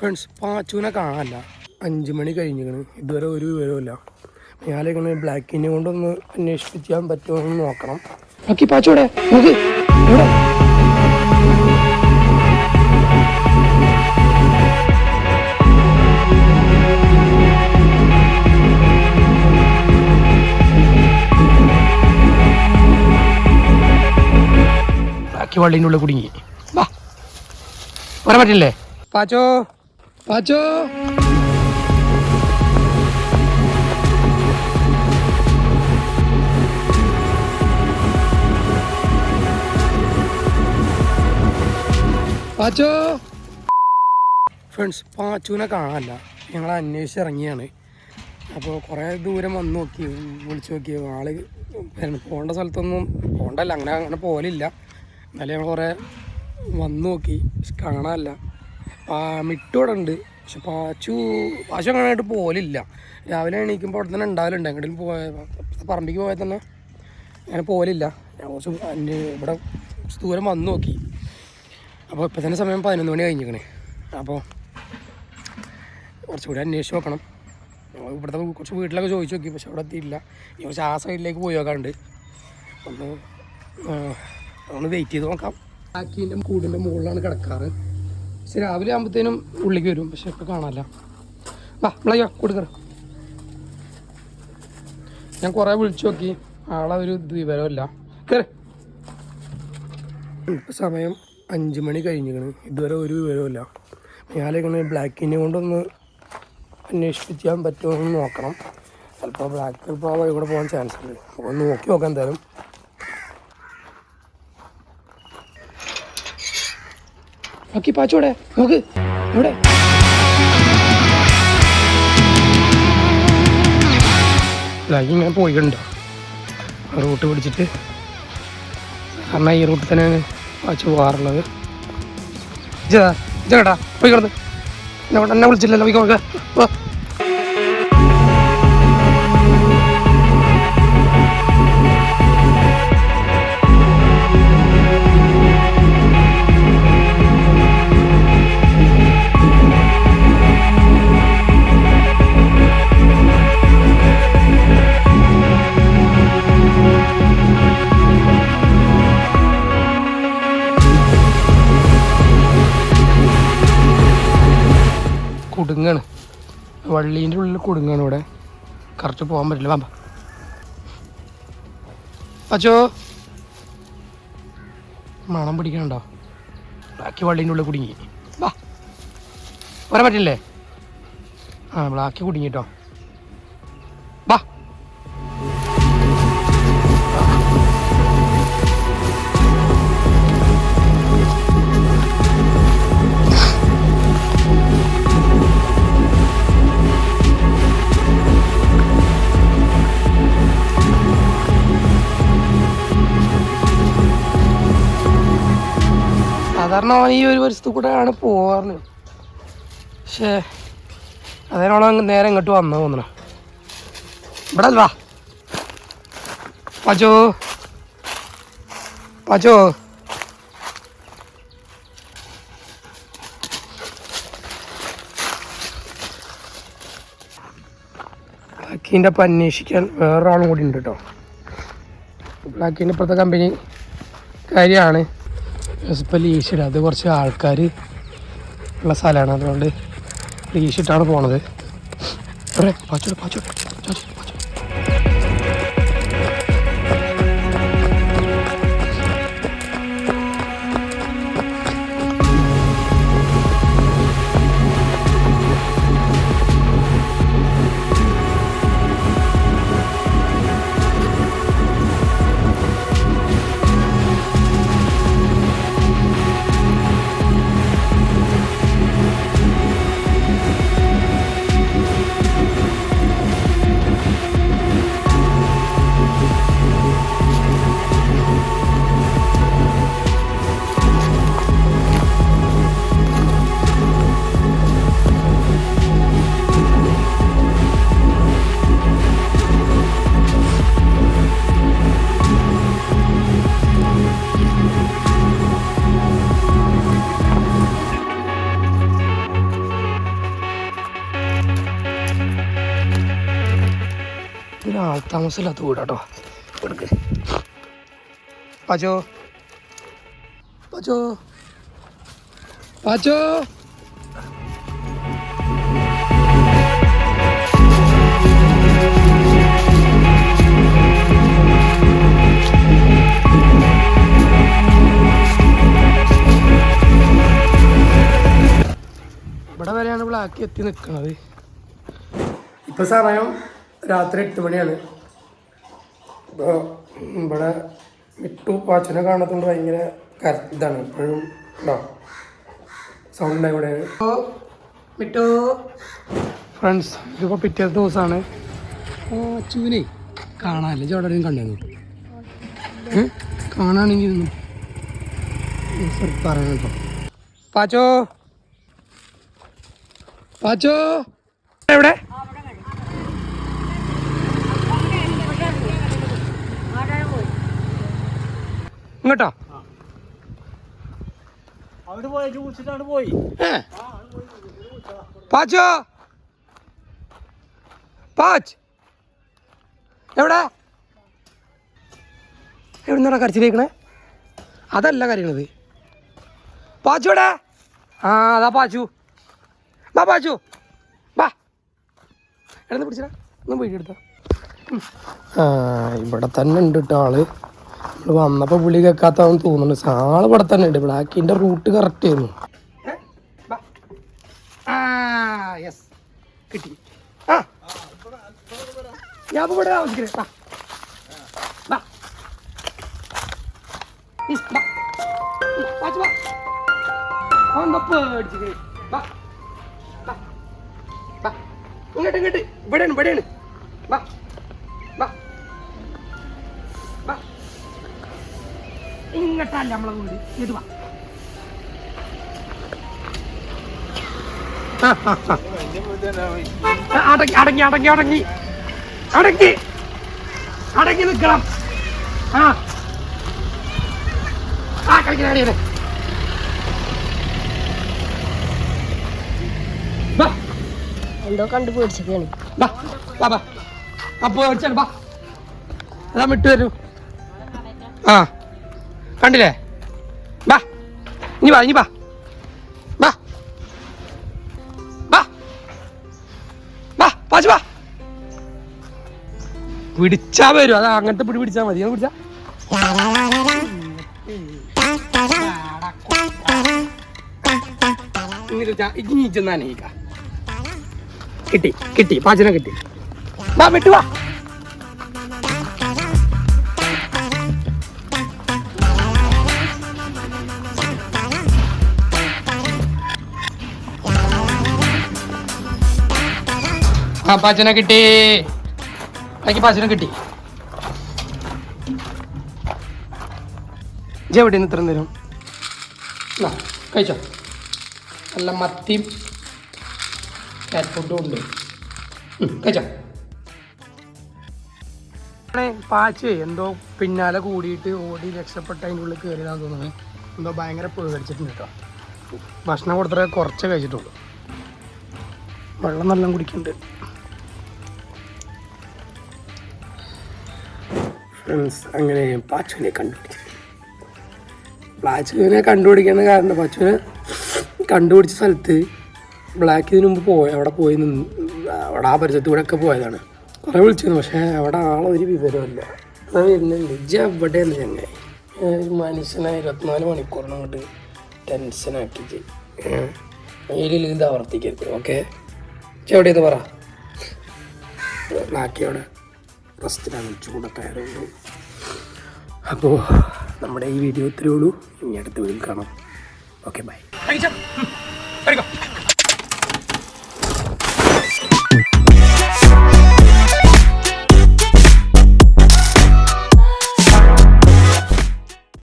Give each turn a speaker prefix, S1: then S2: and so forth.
S1: Friends, പാച്ചുവിനെ കാണാനല്ല. 5 മണി കഴിഞ്ഞിരിക്കണം, ഇതുവരെ ഒരു വിവരമില്ല. ഞാനിങ്ങനെ ബ്ലാക്കിനെ കൊണ്ടൊന്ന് അന്വേഷിപ്പിക്കാൻ പറ്റുമോ എന്ന് നോക്കണം. ഓക്കെ, പാച്ചോടെ നോക്ക് ഇവിടെ. ബ്ലാക്കി വള്ളീൻ്റെ ഉള്ളിൽ കുടുങ്ങി. വാ, പറയാൻ പറ്റില്ലേ? പാച്ചോ, പാച്ചോ. പാച്ചോ. ഫ്രണ്ട്സ്, പാച്ചുവിനെ കാണാനല്ല. ഞങ്ങൾ അന്വേഷിച്ചിറങ്ങിയാണ്. അപ്പോൾ കുറേ ദൂരം വന്ന് നോക്കി, വിളിച്ച് നോക്കി. ആള് പോകേണ്ട സ്ഥലത്തൊന്നും പോകണ്ടല്ല, അങ്ങനെ പോകലില്ല. എന്നാലും ഞങ്ങൾ കുറേ വന്ന് നോക്കി, കാണാനല്ല. മിട്ടോടെ ഉണ്ട്, പക്ഷെ പാച്ചു അങ്ങനെയായിട്ട് പോകലില്ല. രാവിലെ എണീക്കുമ്പോൾ അവിടെ തന്നെ ഉണ്ടാവലുണ്ട്. എങ്ങോട്ടും പറമ്പിക്ക് പോയാൽ തന്നെ അങ്ങനെ പോകലില്ല. ഞാൻ കുറച്ച് ഇവിടെ ദൂരം വന്ന് നോക്കി. അപ്പോൾ ഇപ്പം തന്നെ സമയം 11 മണി കഴിഞ്ഞിരിക്കണേ. അപ്പോൾ കുറച്ചുകൂടി അന്വേഷിച്ച് നോക്കണം. ഇവിടുത്തെ കുറച്ച് വീട്ടിലൊക്കെ ചോദിച്ചു നോക്കി, പക്ഷെ അവിടെ എത്തിയില്ല. ഈ കുറച്ച് ആ സൈഡിലേക്ക് പോയി നോക്കാറുണ്ട്. ഒന്ന് വെയിറ്റ് ചെയ്ത് നോക്കാം. ആക്കിൻ്റെ കൂടിൻ്റെ മുകളിലാണ് കിടക്കാറ്. പക്ഷെ രാവിലെ ആകുമ്പോഴത്തേനും ഉള്ളിലേക്ക് വരും, പക്ഷെ ഇപ്പോൾ കാണാമല്ല. വാ നമ്മളയ്യോ കൊടുക്കറ. ഞാൻ കുറേ വിളിച്ചു നോക്കി, ആളെ ഒരു വിവരമില്ല. കയറി. ഇപ്പോൾ സമയം 5 മണി കഴിഞ്ഞിരിക്കണം, ഇതുവരെ ഒരു വിവരമില്ല. ഞാനിങ്ങനെ ബ്ലാക്കിനെ കൊണ്ടൊന്ന് അന്വേഷിപ്പിക്കാൻ പറ്റുമോ എന്ന് നോക്കണം. ചിലപ്പോൾ വഴി കൂടെ പോകാൻ ചാൻസ് ഉണ്ട്. ഒന്ന് നോക്കി നോക്കാം എന്തായാലും. ഓക്കെ, പാച്ചോടെ നോക്ക് ഇവിടെ. ബ്ലാക്ക് ഇങ്ങനെ പോയിട്ടുണ്ട് റൂട്ട് പിടിച്ചിട്ട്. കാരണം ഈ റൂട്ടിൽ തന്നെയാണ് പാച്ചു പോകാറുള്ളത്. ചേട്ടാ പോയി കിടന്ന് എന്നെ വിളിച്ചില്ലല്ലോ. പോയി നോക്കാം. കുടുങ്ങാണ്, വള്ളീൻ്റെ ഉള്ളിൽ കുടുങ്ങാണ്. ഇവിടെ കറക്റ്റ് പോകാൻ പറ്റില്ല. വാമ്പ അച്ചോ, മണം പിടിക്കണുണ്ടോ? ബ്ലാക്കി വള്ളീൻ്റെ ഉള്ളിൽ കുടുങ്ങി. വാ, പറയാൻ പറ്റില്ലേ? ബ്ലാക്കി കുടുങ്ങിട്ടോ. വാ. സാധാരണ ഈ ഒരു പരിസ്ഥിതി കൂടെയാണ് പോകാറ്, പക്ഷേ അതിനോളം നേരെ ഇങ്ങോട്ട് വന്നു തോന്നണം. ഇവിടെ അല്ല. പാച്ചോ, പാച്ചോ. ബ്ലാക്കിൻ്റെ അപ്പം അന്വേഷിക്കാൻ വേറൊരാളും കൂടി ഉണ്ട് കേട്ടോ. ബ്ലാക്കിൻ്റെ ഇപ്പോഴത്തെ കമ്പനി കാര്യമാണ്. ഇപ്പോൾ ലീഷിട്ട് അത് കുറച്ച് ആൾക്കാർ ഉള്ള സ്ഥലമാണ്, അതുകൊണ്ട് ലീഷിട്ടാണ് പോണത്. പാച്ചോ പാച്ചോ പാച്ചോ. ആൾത്താമസമില്ലാത്ത വീടാട്ടോ. എടുക്ക് പാച്ചോ പാച്ചോ പാച്ചോ. ഇവിടെ വരെയാണ് ബ്ലാക്ക് എത്തി നിൽക്കുന്നത്. ഇപ്പം സമയം രാത്രി 8 മണിയാണ്. ഇപ്പോൾ ഇവിടെ മിട്ടു പാച്ചനെ കാണത്തുകൊണ്ട് ഭയങ്കര ഇതാണ് എപ്പോഴും ഉണ്ടോ സൗണ്ട് ഉണ്ടായി ഇവിടെ. മിട്ടു ഫ്രണ്ട്സ്, ഇതിപ്പോൾ പിറ്റേ ദിവസമാണ്. അച്ചുവിനെ കാണാനല്ലേ ചോടനും കണ്ടു കാണാണെങ്കിൽ പറയണം കേട്ടോ. പാച്ചോ പാച്ചോ എവിടെ? ഇങ്ങോട്ടോ? പാച്ചോ പാച്ച് എവിടെ? എവിടുന്നാടാ കരച്ചിലേക്കണേ? അതല്ല കരയണത്. പാച്ചു എവിടെ? ആ അതാ പാച്ചു. വാ പാച്ചു വാ. എവിടെ പിടിച്ചാ ഒന്ന് പോയി എടുത്ത. ഇവിടെ തന്നെ ഉണ്ട് കേട്ടോ ആള്. നമ്മൾ വന്നപ്പോൾ പുള്ളി കേൾക്കാത്തതെന്ന് തോന്നുന്നു. ആള് ഇവിടെ തന്നെ ഉണ്ട്. ബ്ലാക്കിൻ്റെ റൂട്ട് കറക്റ്റ് ആയിരുന്നു. യെസ് കിട്ടി. ആ ഞാൻ ഇവിടെ താമസിക്കണേ. ഇങ്ങോട്ട് ഇങ്ങോട്ട് ഇവിടെയാണ് ഇവിടെയാണ്. വാ വാ വാ. ഇങ്ങോട്ടല്ല നമ്മളെ വീട്. ഇത് വാ. അടങ്ങി അടങ്ങി അടങ്ങി അടങ്ങി അടങ്ങി അടങ്ങി നിൽക്കണം. ആ ആ കളിക്കുന്ന
S2: എന്തോ കണ്ടു പേടിച്ചൊക്കെയാണ്.
S1: അപ്പൊ അതാ വിട്ടു വരൂ. ആ കണ്ടില്ലേ? വാ ഇനി വാ ഇനി വാ വാ വാ വാ പാച്ചു വാ. പിടിച്ചാ വരും. അതാ അങ്ങനത്തെ പിടി പിടിച്ചാ മതി. പിടിച്ചാ ഇഞ്ഞിച്ചെന്നാനേക്ക കിട്ടി കിട്ടി പാചനം കിട്ടി. വാ വിട്ടു വാ. ആ പാചനം കിട്ടി. എനിക്ക് പാചനം കിട്ടി. എവിടെ നിന്ന് ഇത്ര നേരം കഴിച്ചോ? നല്ല മത്തിയും കാറ്റ് ഫുഡും ഉണ്ട്. കഴിച്ചോ? പാച്ച് എന്തോ പിന്നാലെ കൂടിയിട്ട് ഓടി രക്ഷപ്പെട്ട അതിൻ്റെ ഉള്ളിൽ കയറിയതാന്ന് തോന്നുന്നത്. എന്തോ ഭയങ്കര പേടിച്ചിട്ടുണ്ട് കേട്ടോ. ഭക്ഷണം കൊടുത്തിട്ട് കുറച്ചേ കഴിച്ചിട്ടുള്ളൂ. വെള്ളം നല്ല കുടിക്കുന്നുണ്ട്. ഫ്രണ്ട്സ്, അങ്ങനെ പാച്ചുവിനെ കണ്ടുപിടിച്ചു. പാച്ചുവിനെ കണ്ടുപിടിക്കുന്ന കാരണം പാച്ചുവിനെ കണ്ടുപിടിച്ച സ്ഥലത്ത് ബ്ലാക്ക് ഇതിനു മുമ്പ് അവിടെ പോയി നിന്ന് അവിടെ ആ പരിസരത്ത് കൂടെ ഒക്കെ പോയതാണ്. കുറേ വിളിച്ചിരുന്നു. പക്ഷേ അവിടെ ആളൊരു വിവരമില്ല. അത് വരുന്നുണ്ട്. ഇജ്ജ എവിടെയെന്ന് ചങ്ങായി. മനുഷ്യനെ 24 മണിക്കൂറിന് അങ്ങോട്ട് ടെൻഷനാക്കിച്ച് ഇതിൽ ഇത് ആവർത്തിക്കരുത്. ഓക്കെ എവിടെയെന്ന് പറ. ബാക്കി അവിടെ റെസ്റ്റിലാണ്. ചൂടൊക്കെ ആയതുകൊണ്ട്. അപ്പോൾ നമ്മുടെ ഈ വീഡിയോ ഇത്രയേ ഉള്ളൂ. ഇനി അടുത്ത വീഡിയോയിൽ കാണാം. Okay bye.